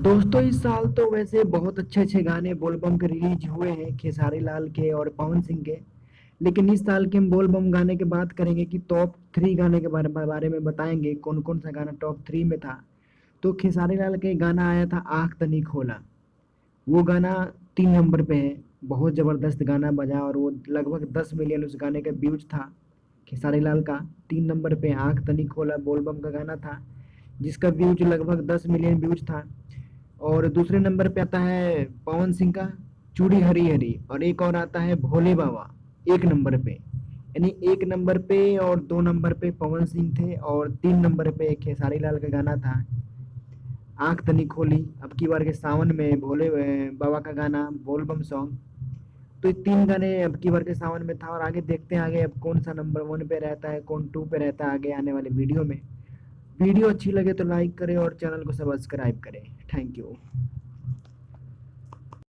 दोस्तों इस साल तो वैसे बहुत अच्छे अच्छे गाने बोलबम के रिलीज हुए हैं, खेसारी लाल के और पवन सिंह के। लेकिन इस साल के हम बोलबम गाने की बात करेंगे कि टॉप थ्री गाने के बारे में बताएंगे कौन कौन सा गाना टॉप थ्री में था। तो खेसारी लाल के गाना आया था आँख तनी खोला। वो गाना 3 नंबर पे है। बहुत जबरदस्त गाना बजा और वो लगभग 10 मिलियन उस गाने का व्यूज था। खेसारी लाल का 3 नंबर पे आँख तनी खोला बोलबम का गाना था, जिसका व्यूज लगभग 10 मिलियन व्यूज था। और दूसरे नंबर पे आता है पवन सिंह का चूड़ी हरी हरी, और एक और आता है भोले बाबा 1 नंबर पे। यानी 1 नंबर पे और 2 नंबर पे पवन सिंह थे, और 3 नंबर पे खेसारी लाल का गाना था आंख तनी खोली। अब की बार के सावन में भोले बाबा का गाना बोलबम सॉन्ग। तो ये 3 गाने अब की बार के सावन में था, और आगे देखते हैं आगे अब कौन सा नंबर 1 पे रहता है, कौन 2 पे रहता है आगे आने वाले वीडियो में। वीडियो अच्छी लगे तो लाइक करें और चैनल को सब्सक्राइब करें। Thank you.